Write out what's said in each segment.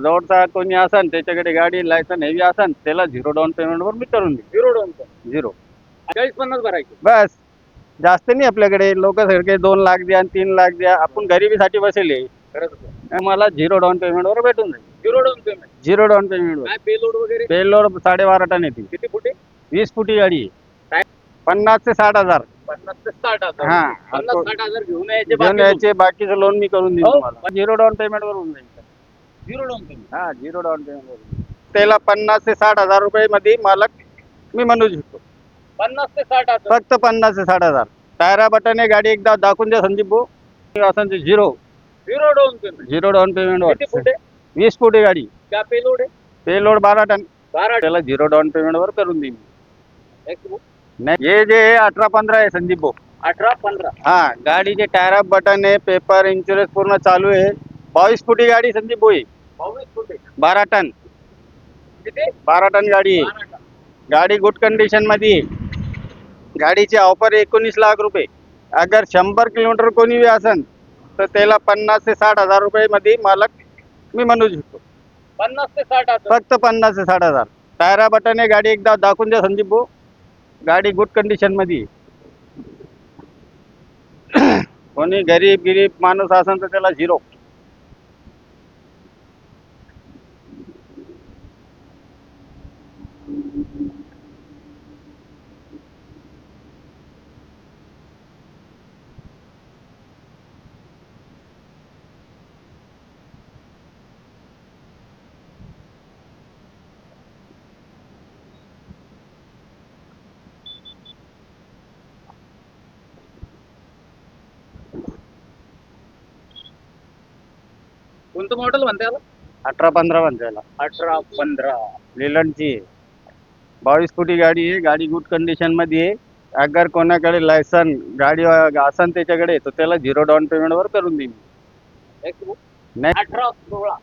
जवळचा कोणी असन त्याच्याकडे गाडी लायसन हेवी असन त्याला 0 डाऊन पेमेंट वर मी करून देईन. 0 डाऊन पेमेंट, 0 40-50 भरायचे. बस. जास्त नाही आपल्याकडे. लोक सारखे 2 लाख द्या आणि 3 लाख द्या. आपण गरिबीसाठी बसले. खरंच का? मला 0 डाऊन पेमेंट वर भेटून जाईल. 0 डाऊन पेमेंट. 0 डाऊन पेमेंट वर. काय पेलोड वगैरे पेलोड 12.5 टन येते. किती फुटे? 20 फुटी गाडी काय? 50 ते 60,000. 50 ते 60,000. हा. 50-60,000 घेऊन यायचे. घेऊन यायचे बाकीचं लोन मी करून देईन हो. तुम्हाला. 0 डाऊन पेमेंट वर होऊन जाईल. 0 डाऊन पेमेंट. हा 0 डाऊन पेमेंट वर. त्याला 50 ते 60,000 रुपये मध्ये मालक मी म्हणू शकतो. 50 ते 60,000. फक्त 50 ते 60,000. टायरा बटन गाडी एकदा दाखवून द्या संदीप भाऊ. असं 0 डाऊन पेमेंट. 0 डाऊन पेमेंट वर. किती फुटे? 20 फुटी गाडी. क्या पेलोड आहे? Payload 12 ton. 12 त्याला 0 डाऊन पेमेंट वर करून देईन. टन. नाही हे जे 18-15 आहे संदीप भाऊ. 18-15. हा गाडीचे टायर बटन आहे, पेपर इन्शुरन्स पूर्ण चालू आहे. 22 फुटी गाडी संदीप भाऊ आहे. 22 फुटे. 12 टन. किती? 12 टन गाडी आहे. 12 टन. गाडी गुड कंडिशन मध्ये आहे. गाडीची ऑफर 19 लाख रुपये. अगर 100 किलोमीटर कोणी बी असन तर त्याला 50 ते 60,000 रुपये मध्ये मालक मी म्हणू शकतो. 50 ते 60,000. फक्त 50 ते 60,000. टायरा बटन गाडी एकदा दाखवून द्या संदीप भाऊ. गाडी गुड कंडिशन मध्ये आहे. कोणी गरीब माणूस असेल तर त्याला 0. कोणतं मॉडेल म्हणते याला? 18-15 म्हणते त्याला. 18-15. लेलंडची 22 फुटी गाडी आहे. गाडी गुड कंडिशन मध्ये आहे. अगर कोणाकडे लायसन गाडी असन त्याच्याकडे तर त्याला 0 डाऊन पेमेंट वर करून देईन. नाही 18-16.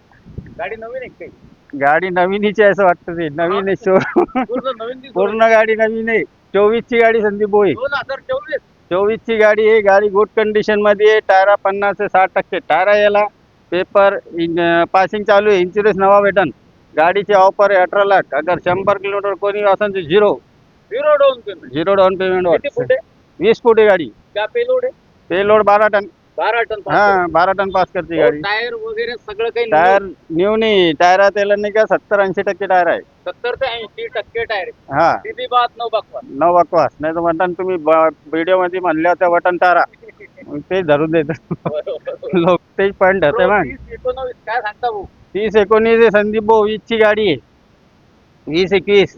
गाडी नवीन आहे काही? गाडी नवीनच आहे असं वाटतं. ते नवीन आहे. पूर्ण नवीन दिसते. पूर्ण गाडी नवीन आहे. 24 ची गाडी संदीप भाऊ आहे. 2024. 24 ची गाडी आहे. गाडी गुड कंडिशन मध्ये आहे. टायरा 50 ते 60% टायरा याला. पेपर पासिंग चालू आहे. इन्शुरन्स नवा भेटन. गाडीची ऑफर आहे 18 लाख. अगर 100 किलोमीटर कोणी असेल तर 0 डाऊन पेमेंट. 0 डाऊन पेमेंट किती वर. फुटे? 20 फुटी गाडी. क्या पेलोड आहे? Payload 12 ton. 12 टन. हा 12 टन पास करते गाडी. टायर वगैरे सगळं काही टायर न्यू नाही. टायरा त्याला नाही का 70-80% टायर आहे. 70 ते 80% टायर आहे. हा सीधी बात नो बकवास. न बकवास. नाही तर म्हणता तुम्ही व्हिडिओ मध्ये म्हणले होते बटन तारा मग ते धरून देत लोक. तेच पॉईंट होते मग. 20-19 काय सांगता भाऊ? 30-19 संदीप भाऊ 20 ची गाडी आहे. 20-21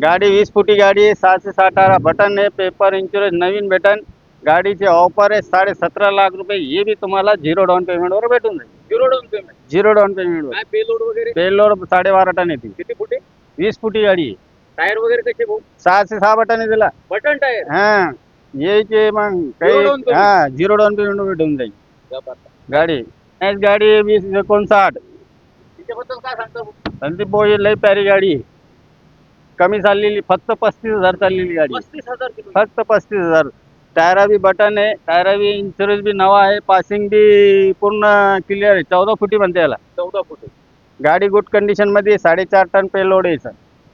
गाडी 20 फुटी गाडी आहे. 6 से 60 बटन आहे. पेपर इन्शुरन्स नवीन भेटन. गाडीचे ऑफर आहे 17.5 लाख रुपये. हे बी तुम्हाला 0 डाऊन पेमेंट वर भेटून जाईल. 0 डाऊन पेमेंट. 0 डाऊन पेमेंट वर. काय पेलोड वगैरे? पेलोड 12.5 टन येते. किती फुटे? 20 फुटी गाडी आहे. टायर वगैरे कसे भाऊ? 6 से 6 बटन आहे त्याला. Button tyre. हा यायचे मग काही. 0 down payment. हा 0 डाऊन पेमेंट वर भेटून जाईल गाडी. नेक्स्ट गाडी 20-59 तिच्याबद्दल काय सांगता भाऊ? संदीप भाऊ ही लई प्यारी गाडी आहे. कमी चाललेली. फक्त 35,000 चाललेली गाडी. 35,000 किलो. फक्त 35,000. टायरा बी बटन आहे. टायरा बी इन्शुरन्स बी नवा आहे. पासिंग बी पूर्ण क्लिअर आहे. 14 फुटी म्हणते याला. 14 फुटे. गाडी गुड कंडिशन मध्ये 4.5 टन पेलोड आहे.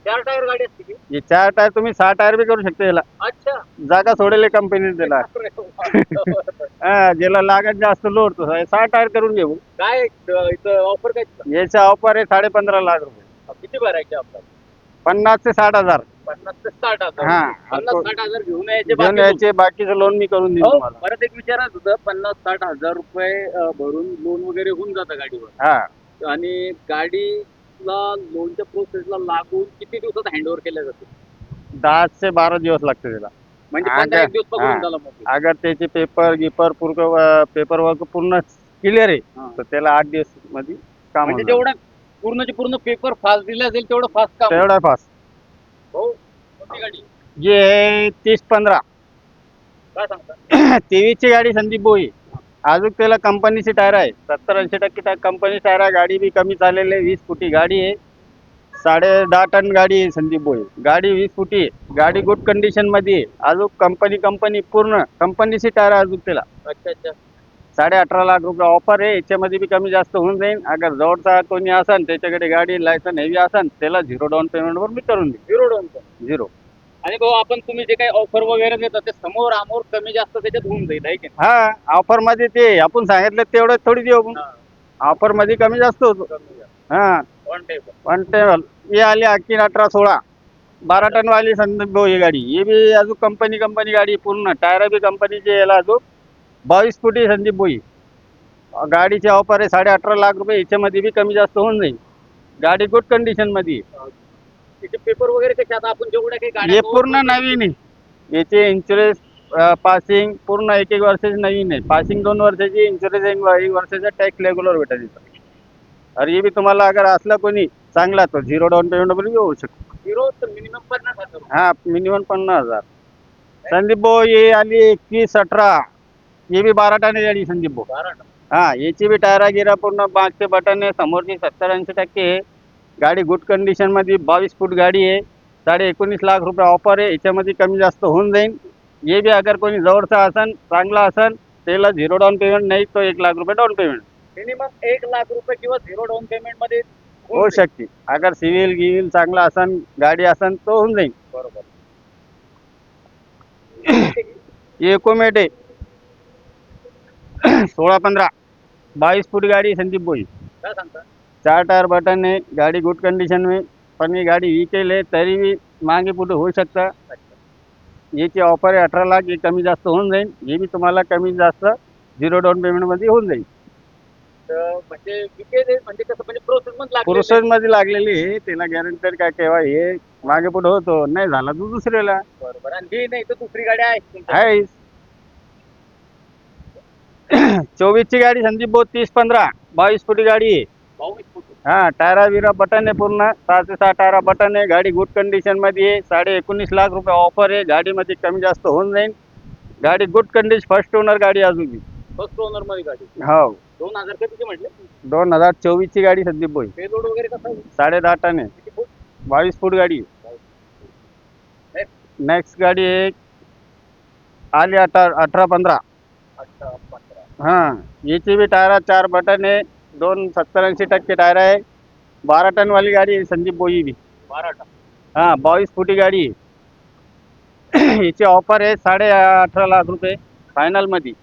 4 टायर गाडी असते की? हे 4 टायर तुम्ही 6 टायर बी करू शकता याला. अच्छा. जागा सोडेल कंपनी त्याला. हा ज्याला लागत जास्त लोड तो 6 टायर करून घेऊ. काय इथं ऑफर काय? याचा ऑफर आहे 15.5 लाख रुपये. किती भरायचे आपल्याला? 50 ते 60,000. 50 ते 60,000. हा. 50-60,000 घेऊन यायचे. घेऊन यायचे बाकीचं लोन मी करून देईन हो, तुम्हाला. परत एक विचारायचं होतं. 50-60,000 रुपये भरून लोन वगैरे होऊन जातं गाडीवर. हा आणि गाडीला लोनच्या प्रोसेसला लागून किती दिवसात हँडओव्हर केल्या जाते? 10 ते 12 दिवस लागते त्याला. म्हणजे हा, 15 दिवस हा. पकडून झाला मग. अगर त्याचे पेपर पेपर वर्क पूर्ण क्लिअर आहे हा. तर त्याला 8 दिवस मध्ये काम म्हणजे होणार. जेवढा पूर्णचे पूर्ण पेपर फास्ट दिला जाईल तेवढं फास्ट काम. तेवढा फास्ट. हो. कोणती गाडी? जे 30-15 काय सांगता? 23 ची गाडी संदीप भाऊ आहे. अजून त्याला कंपनीची टायर आहे. 70-80% कंपनी टायर आहे. गाडी बी कमी चाललेली आहे. 20 फुटी गाडी आहे. 10.5 टन गाडी आहे संदीप भाऊ. गाडी 20 फुटी आहे. गाडी गुड कंडिशन मध्ये आहे. अजून कंपनी पूर्ण कंपनीची टायर आहे अजून त्याला. अच्छा अच्छा. 18.5 लाख रुपये ऑफर आहे. याच्यामध्ये बी कमी जास्त होऊन जाईल. अगर जवळचा कोणी असन त्याच्याकडे गाडी लायसन हेवी असन त्याला 0 डाऊन पेमेंटवर मी करून देईन. 0 डाऊन पेमेंट. 0. आणि भाऊ आपण तुम्ही जे काही ऑफर वगैरे देता ते समोर आमोर कमी जास्त त्याच्यात होऊन जाईल आहे की हा, ऑफर मध्ये ते आपण सांगितलं तेवढं थोडी देऊ आपण. नाही? ऑफर मध्ये कमी जास्त होतो. कमी जास्त हा, ऑन टेबल. वन टेबल ये आली आखी 18-16 12 टन वाली संदीप भाऊ ही गाडी. ये बी अजून कंपनी गाडी पूर्ण टायर बी कंपनीचे याला अजून 22 फुटी संदीप भाऊ ही. गाडीची ऑफर आहे 18.5 लाख रुपये. याच्यामध्ये बी कमी जास्त होऊन जाईल. गाडी गुड कंडिशन मध्ये आहे. त्याचे पेपर वगैरे कसे आता आपण जेवढ्या काही हे गाड्या पूर्ण नवीन आहे. याचे इन्शुरन्स पासिंग पूर्ण 1 वर्षाची नवीन आहे. पासिंग 2 वर्षाची, इन्शुरन्स 1 वर्षाचा, टॅक्स रेग्युलर भेटेल इथं. अरे हे बी तुम्हाला अगर असला कोणी चांगला तो 0 डाऊन पेमेंट वर होऊ शकतो. 0 तर मिनिमम 50,000. हा, मिनिमम 50,000. संदीप भाऊ ये आली 21-18. ये बी 12 टन गाडी संदीप भाऊ. 12 टन. हा, याची बी टायरा गिरा पूर्ण मागचे बटन आहे, समोरची 70-80% आहे. गाडी गुड कंडिशन मध्ये 22 फूट गाडी आहे. 19.5 लाख रुपये ऑफर आहे. याच्यामध्ये कमी जास्त होऊन जाईल. ये बी अगर कोणी जवळचा असन चांगला असन त्याला 0 डाऊन पेमेंट नाही तो 1 लाख रुपये डाऊन पेमेंट मिनिमम 1 लाख रुपये किंवा 0 डाऊन पेमेंट मध्ये होऊ शकते. अगर सिव्हिल गिव्हिल चांगला असन गाडी असन तो होऊन जाईल. बरोबर. एकोमेट आहे 16-15 22 फूट गाडी संदीप भाई. काय सांगता? 4 टायर बटन आहे. गाडी गुड कंडिशन में. पण ही गाडी विकेल आहे तरी बी मागे पुढे होऊ शकतं. याची ऑफर आहे 18 लाख. हे कमी जास्त होऊन जाईल. हे बी तुम्हाला कमी जास्त 0 डाऊन पेमेंट मध्ये होऊन जाईल. तर म्हणजे विकेल म्हणजे कसं म्हणजे प्रोसेस मध्ये लागलेलं आहे. प्रोसेस मध्ये लागलेली आहे. त्याला गॅरंटर काय केव्हा हे मागे पुढे होतो. नाही झाला तू दुसऱ्याला बरोबर. आणि ही नाही तर दुसरी गाडी आहे तुमच्या? आहे. 24 ची गाडी संदीप भाऊ 30-15 22 फुटी गाडी आहे. 22 फूट. हा, टायरा बिरा बटन आहे पूर्ण 6 ते 6 टायरा बटन आहे. गाडी गुड कंडिशन मध्ये आहे. 19.5 लाख रुपये ऑफर आहे. गाडीमध्ये कमी जास्त होऊन जाईल. गाडी गुड कंडिशन फर्स्ट ओनर गाडी अजून बी. फर्स्ट ओनर मध्ये गाडी. हो, 2000 कधीची म्हटले? 2024 ची गाडी संदीप भाई. पेलोड वगैरे कसं आहे? 10.5 टन आहे. किती फूट? 22 फूट गाडी आहे. नेक्स्ट गाडी आहे आली 18-15. 18-15. हा, याची बी टायरा 4 बटन आहे. 70-80% टायर आहे. 12 टन वाली गाडी आहे संदीप भाई बी. 12 टन. हा, 22 फुटी गाडी आहे. याची ऑफर आहे 18.5 लाख रुपये फायनल मध्ये.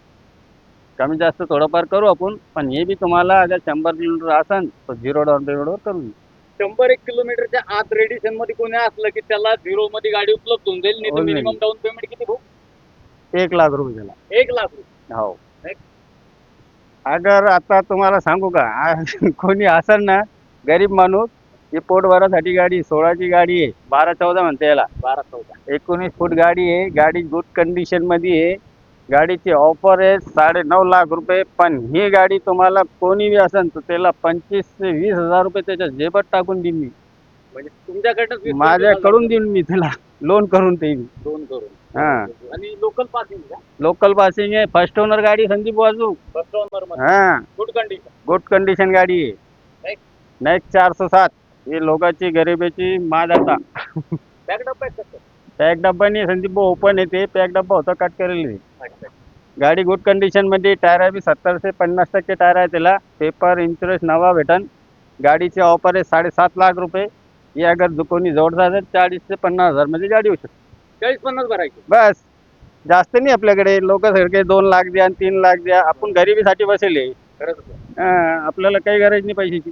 कमी जास्त थोडंफार करू आपण. पण हे बी तुम्हाला अगर 100 किलोमीटर असन तर 0 डाऊन पेमेंटवर करू. 100-1 किलोमीटरच्या आत रेडिएशन मध्ये कोणी असलं की त्याला 0 मध्ये गाडी उपलब्ध होऊन जाईल. नाही तर होऊन जाईल. मिनिमम डाऊन पेमेंट किती भाऊ? 1 लाख रुपये त्याला. 1 लाख रुपये. हो. अगर आता तुम्हाला सांगू का कोणी असेल ना गरीब माणूस ही पोट भरासाठी गाडी 16 ची गाडी आहे. 12-14 म्हणते याला. 12-14. 19 फूट गाडी आहे. गाडी गुड कंडिशन मध्ये आहे. गाडीची ऑफर आहे 9.5 लाख रुपये. पण ही गाडी तुम्हाला कोणी बी असेल तर त्याला 25 ते 20 हजार रुपये त्याच्या जेबात टाकून देईन मी. म्हणजे तुमच्याकडनं माझ्याकडून देईन मी त्याला लोन करून देईन. दोन करून. हा, आणि लोकल पासिंग का? लोकल पासिंग आहे. फर्स्ट ओनर गाडी संदीप बाजू. फर्स्ट ओनर मध्ये हा, गुड कंडिशन. गुड कंडिशन गाडी आहे. Next. नेक्स्ट 407 ही लोकांची गरिबीची मादाता. बॅकअप आहे कसं? पॅक डब्बा नाही संदीप भाऊ, ओपन येते. पॅक डब्बा होता कट करेल. अच्छा. गाडी गुड कंडिशन मध्ये. टायर बी 70 ते 50% टायर आहे त्याला. पेपर इन्शुरन्स नवा भेटन. गाडीची ऑफर आहे 7.5 लाख रुपये. ही अगर कोणी जोडचा असेल 40 ते 50 हजार मध्ये गाडी होऊ शकते. 40-50 भरायची. बस, जास्त नाही आपल्याकडे. लोक सारखे 2 लाख द्या 3 लाख द्या. आपण गरिबीसाठी बसेल. खरंच. आपल्याला काही गरज नाही पैशाची.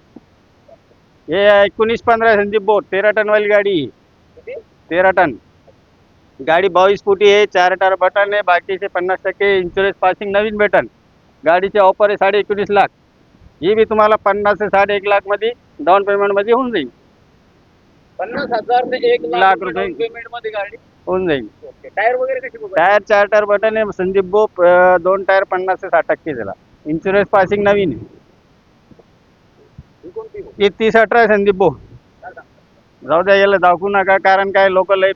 हे 19-15 संदीप भाऊ 13 टन वाली गाडी. किती? 13 टन गाडी 22 फुटी आहे. 4 टायर बटन आहे. बाकीचे 50% इन्शुरन्स पासिंग नवीन भेटन. गाडीची ऑफर आहे 19.5 लाख. ही बी तुम्हाला 50 ते 1 लाख मध्ये डाऊन पेमेंट मध्ये होऊन जाईल. 50,000 ते 1 लाख लाख रुपये. रुपये पेमेंट मध्ये गाडी. होऊन जाईल. ओके. टायर वगैरे कशी बघा? टायर 4 टायर बटन आहे संदीप भाऊ. 2 टायर 50 ते 60% त्याला. इन्शुरन्स पासिंग नवीन आहे. ही कोणती भाऊ? ही 30-18 आहे संदीप भाऊ. काय सांगता? जाऊ द्या, याला दाखवू नका. कारण काय लोक लय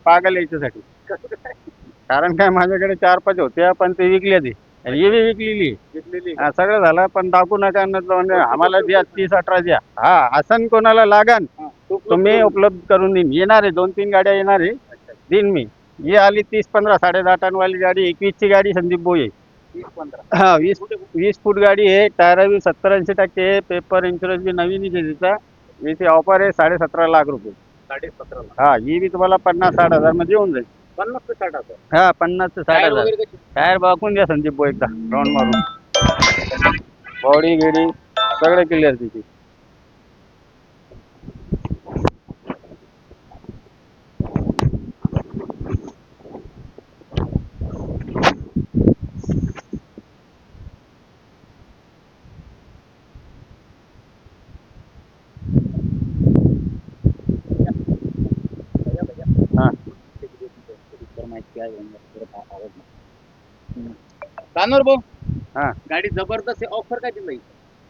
पागल याच्यासाठी. कसं काय? कारण काय माझ्याकडे 4-5 होत्या पण ते विकल्या ते. आणि ही बी विकलेली. घेतलेली. सगळं झालं पण दाखवू नका. म्हणजे आम्हाला द्या 30-18 द्या. हा, असं कोणाला लागन हा. तुम्ही उपलब्ध करून देईन. येणार आहे 2-3 गाड्या येणार आहे. अच्छा. देईन मी. ही आली 30-15 10.5 टन वाली गाडी. 21 ची गाडी संदीप भाऊ आहे. 20-15 हा 20 फूट गाडी आहे. टायर बी 70-80% आहे. पेपर इन्शुरन्स बी नवीनच आहे तिचा. याची ऑफर आहे 17.5 लाख रुपये. 17.5 लाख. हा ही बी तुम्हाला 50-60 हजार मध्ये येऊन जाईल. 50 ते 60,000. हा 50 ते 60 टायर हजार. वगैरे कशी? टायर बघून द्या संदीप भाऊ एकदा राऊंड मारून. बॉडी गिडी सगळं क्लिअर तिची. भैया भैया हा माहिती आहे कानूर भाऊ, हा गाडी जबरदस्त आहे. ऑफर काय दिली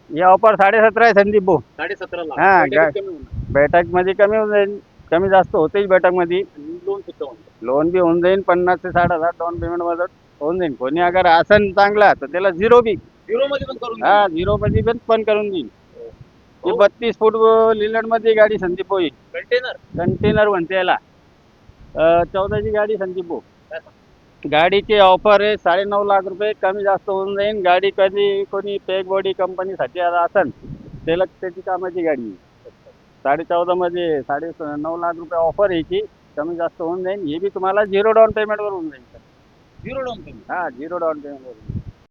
ही ऑफर 17.5 आहे संदीप भाऊ. 17.5 लाख. हा, त्याच्यात कमी होणार. बैठक मध्ये कमी होऊन जाईल. कमी जास्त होतेच बैठक मध्ये. लोन सुद्धा होणार. लोन बी होऊन जाईल 50 ते 60 हजार डाऊन पेमेंट मध्ये होऊन जाईल. कोणी अगर आसन चांगला तर त्याला झिरो बी. झिरो मध्ये पण करून हा झिरो मध्ये पण करून देईल. ही 32 फूट लिलड मध्ये गाडी संदीप भाऊ. कंटेनर कंटेनर म्हणते याला. 14 ची गाडी संदीप भाऊ. गाडीची ऑफर आहे 9.5 लाख रुपये. कमी जास्त होऊन जाईल. गाडी कधी कोणी पेक बॉडी कंपनीसाठी असन त्याला त्याची कामाची गाडी. 14.5 मध्ये 9.5 लाख रुपये ऑफर यायची. कमी जास्त होऊन जाईल. हे बी तुम्हाला झिरो डाऊन पेमेंट वर होऊन जाईल. Zero down payment. हा झिरो डाऊन पेमेंट वर.